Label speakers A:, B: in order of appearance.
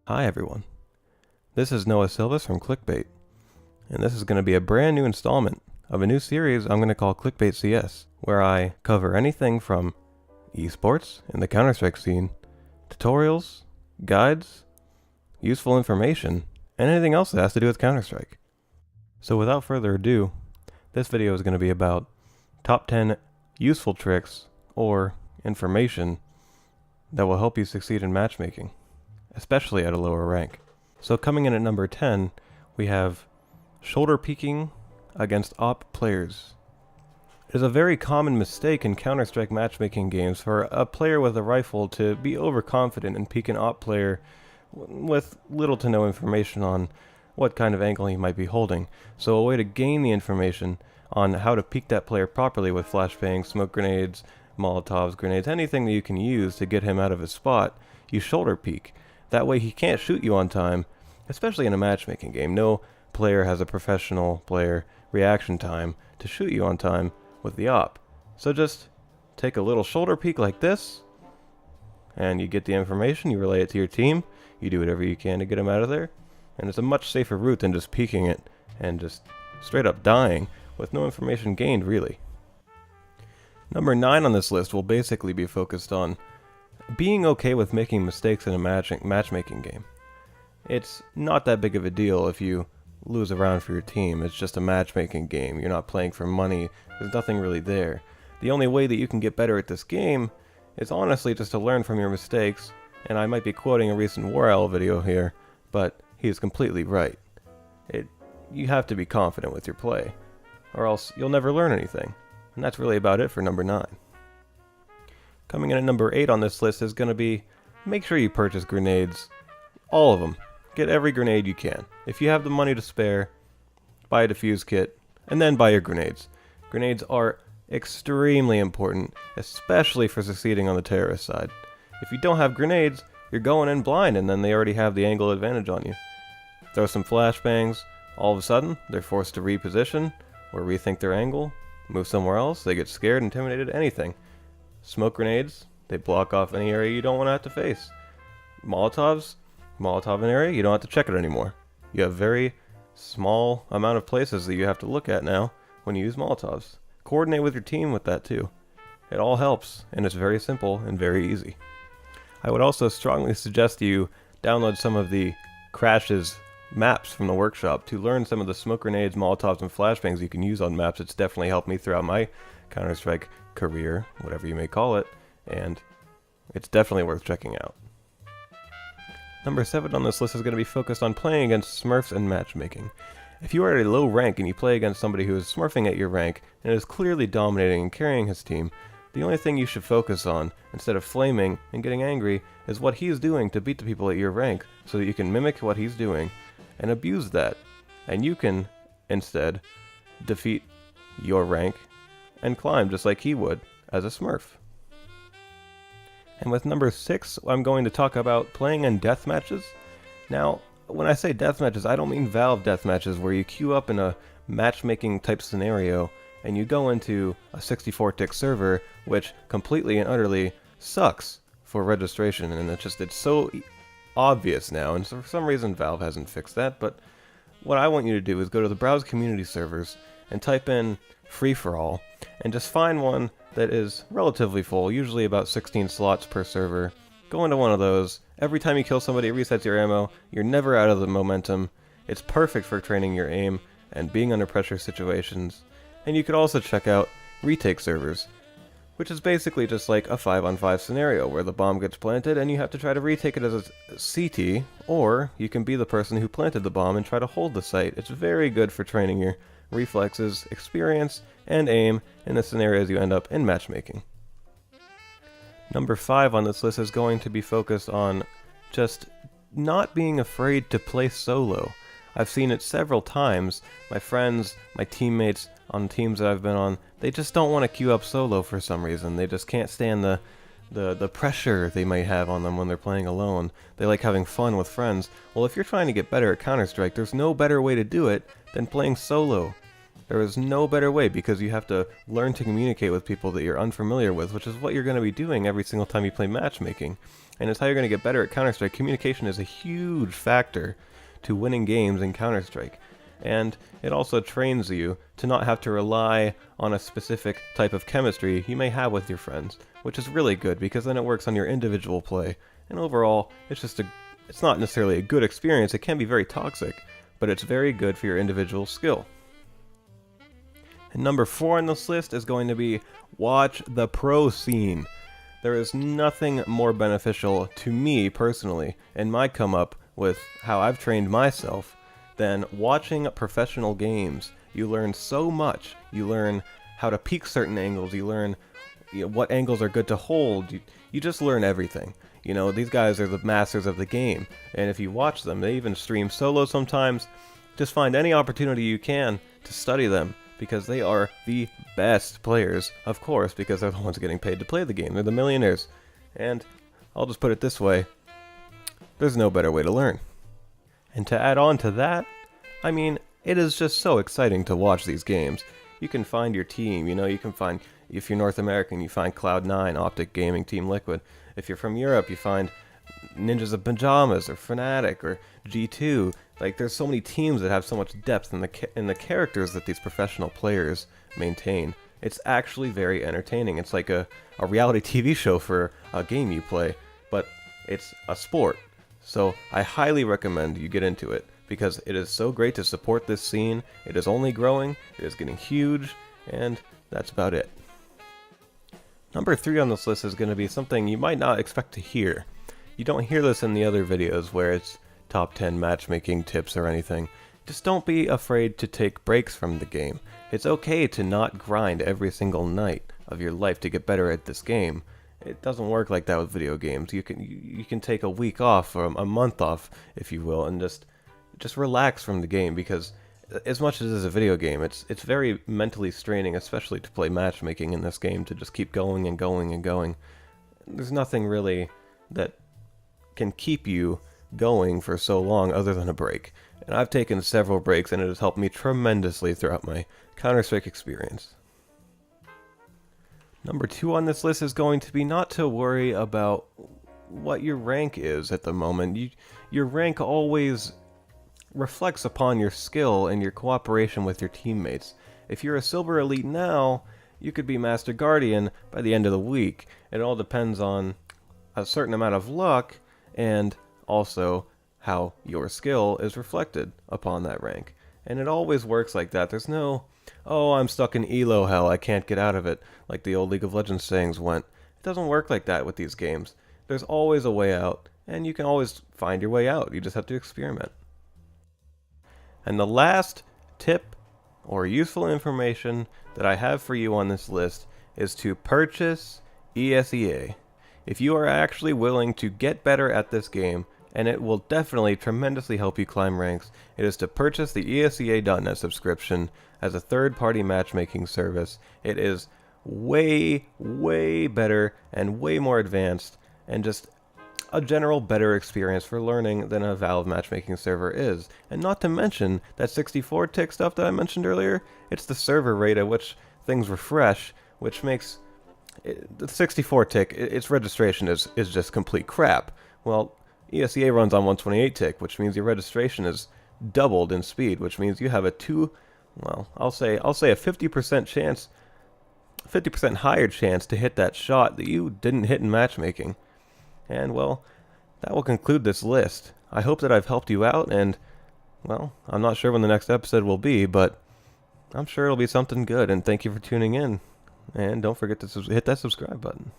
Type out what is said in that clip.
A: Hi everyone, this is Noah Silvas from ClickBait, and this is going to be a brand new installment of a new series I'm going to call ClickBait CS, where I cover anything from esports in the Counter-Strike scene, tutorials, guides, useful information, and anything else that has to do with Counter-Strike. So without further ado, this video is going to be about top 10 useful tricks or information that will help you succeed in matchmaking, especially at a lower rank. So coming in at number 10, we have shoulder peeking against AWP players. It is a very common mistake in Counter-Strike matchmaking games for a player with a rifle to be overconfident and peek an AWP player with little to no information on what kind of angle he might be holding. So a way to gain the information on how to peek that player properly with flashbangs, smoke grenades, Molotovs, grenades, anything that you can use to get him out of his spot, you shoulder peek. That way he can't shoot you on time, especially in a matchmaking game. No player has a professional player reaction time to shoot you on time with the AWP. So just take a little shoulder peek like this, and you get the information, you relay it to your team, you do whatever you can to get him out of there, and it's a much safer route than just peeking it and just straight up dying with no information gained, really. Number 9 on this list will basically be focused on being okay with making mistakes in a matchmaking game. It's not that big of a deal if you lose a round for your team. It's just a matchmaking game. You're not playing for money. There's nothing really there. The only way that you can get better at this game is honestly just to learn from your mistakes, and I might be quoting a recent War Owl video here, but he is completely right. You have to be confident with your play, or else you'll never learn anything. And that's really about it for number 9. Coming in at number 8 on this list is going to be, make sure you purchase grenades. All of them. Get every grenade you can. If you have the money to spare, buy a defuse kit, and then buy your grenades. Grenades are extremely important, especially for succeeding on the terrorist side. If you don't have grenades, you're going in blind, and then they already have the angle advantage on you. Throw some flashbangs, all of a sudden, they're forced to reposition, or rethink their angle, move somewhere else, they get scared, intimidated, anything. Smoke grenades, they block off any area you don't want to have to face. Molotovs, Molotov an area, you don't have to check it anymore. You have very small amount of places that you have to look at now when you use Molotovs. Coordinate with your team with that too. It all helps, and it's very simple and very easy. I would also strongly suggest you download some of the crashes maps from the workshop to learn some of the smoke grenades, Molotovs, and flashbangs you can use on maps. It's definitely helped me throughout my Counter-Strike career, whatever you may call it, and it's definitely worth checking out. Number 7 on this list is going to be focused on playing against Smurfs and matchmaking. If you are at a low rank and you play against somebody who is smurfing at your rank and is clearly dominating and carrying his team, the only thing you should focus on, instead of flaming and getting angry, is what he's doing to beat the people at your rank, so that you can mimic what he's doing and abuse that, and you can, instead, defeat your rank and climb just like he would as a smurf. And with number 6, I'm going to talk about playing in deathmatches. Now, when I say deathmatches, I don't mean Valve deathmatches where you queue up in a matchmaking type scenario and you go into a 64-tick server, which completely and utterly sucks for registration, and it's so obvious now, and so for some reason Valve hasn't fixed that. But what I want you to do is go to the browse community servers and type in free-for-all and just find one that is relatively full, usually about 16 slots per server. Go into one of those. Every time you kill somebody, it resets your ammo. You're never out of the momentum. It's perfect for training your aim and being under pressure situations. And you could also check out retake servers, which is basically just like a 5-on-5 scenario where the bomb gets planted and you have to try to retake it as a CT, or you can be the person who planted the bomb and try to hold the site. It's very good for training your reflexes, experience, and aim in the scenarios you end up in matchmaking. Number 5 on this list is going to be focused on just not being afraid to play solo. I've seen it several times. My friends, my teammates on teams that I've been on, they just don't want to queue up solo for some reason. They just can't stand the pressure they might have on them when they're playing alone. They like having fun with friends. Well, if you're trying to get better at Counter-Strike, there's no better way to do it than playing solo. There is no better way, because you have to learn to communicate with people that you're unfamiliar with, which is what you're going to be doing every single time you play matchmaking. And it's how you're going to get better at Counter-Strike. Communication is a huge factor to winning games in Counter-Strike. And it also trains you to not have to rely on a specific type of chemistry you may have with your friends, which is really good because then it works on your individual play. And overall, it's not necessarily a good experience. It can be very toxic, but it's very good for your individual skill. And number 4 on this list is going to be watch the pro scene. There is nothing more beneficial to me personally in my come up with how I've trained myself than watching professional games. You learn so much. You learn how to peek certain angles. You learn what angles are good to hold. You just learn everything. You know, these guys are the masters of the game. And if you watch them, they even stream solo sometimes. Just find any opportunity you can to study them, because they are the best players, of course, because they're the ones getting paid to play the game. They're the millionaires. And I'll just put it this way. There's no better way to learn. And to add on to that, I mean, it is just so exciting to watch these games. You can find your team, you can find, if you're North American, you find Cloud9, Optic Gaming, Team Liquid. If you're from Europe, you find Ninjas of Pajamas, or Fnatic, or G2. Like, there's so many teams that have so much depth in the characters that these professional players maintain. It's actually very entertaining. It's like a reality TV show for a game you play, but it's a sport. So I highly recommend you get into it, because it is so great to support this scene. It is only growing, it is getting huge, and that's about it. Number 3 on this list is going to be something you might not expect to hear. You don't hear this in the other videos where it's top 10 matchmaking tips or anything. Just don't be afraid to take breaks from the game. It's okay to not grind every single night of your life to get better at this game. It doesn't work like that with video games. You can take a week off or a month off, if you will, and just relax from the game, because as much as it is a video game, it's very mentally straining, especially to play matchmaking in this game, to just keep going and going and going. There's nothing really that can keep you going for so long other than a break. And I've taken several breaks, and it has helped me tremendously throughout my Counter-Strike experience. Number 2 on this list is going to be not to worry about what your rank is at the moment. Your rank always reflects upon your skill and your cooperation with your teammates. If you're a Silver Elite now, you could be Master Guardian by the end of the week. It all depends on a certain amount of luck, and also how your skill is reflected upon that rank. And it always works like that. There's no, oh, I'm stuck in elo hell, I can't get out of it, like the old League of Legends sayings went. It doesn't work like that with these games. There's always a way out, and you can always find your way out. You just have to experiment. And the last tip or useful information that I have for you on this list is to purchase ESEA. If you are actually willing to get better at this game, and it will definitely tremendously help you climb ranks, it is to purchase the ESEA.net subscription as a third-party matchmaking service. It is way, way better and way more advanced, and just a general better experience for learning than a Valve matchmaking server is. And not to mention that 64 tick stuff that I mentioned earlier, it's the server rate at which things refresh, which makes the 64 tick, its registration is just complete crap. Well, ESEA runs on 128 tick, which means your registration is doubled in speed, which means you have I'll say a 50% chance, 50% higher chance to hit that shot that you didn't hit in matchmaking. And well, that will conclude this list. I hope that I've helped you out, and well, I'm not sure when the next episode will be, but I'm sure it'll be something good, and thank you for tuning in. And don't forget to hit that subscribe button.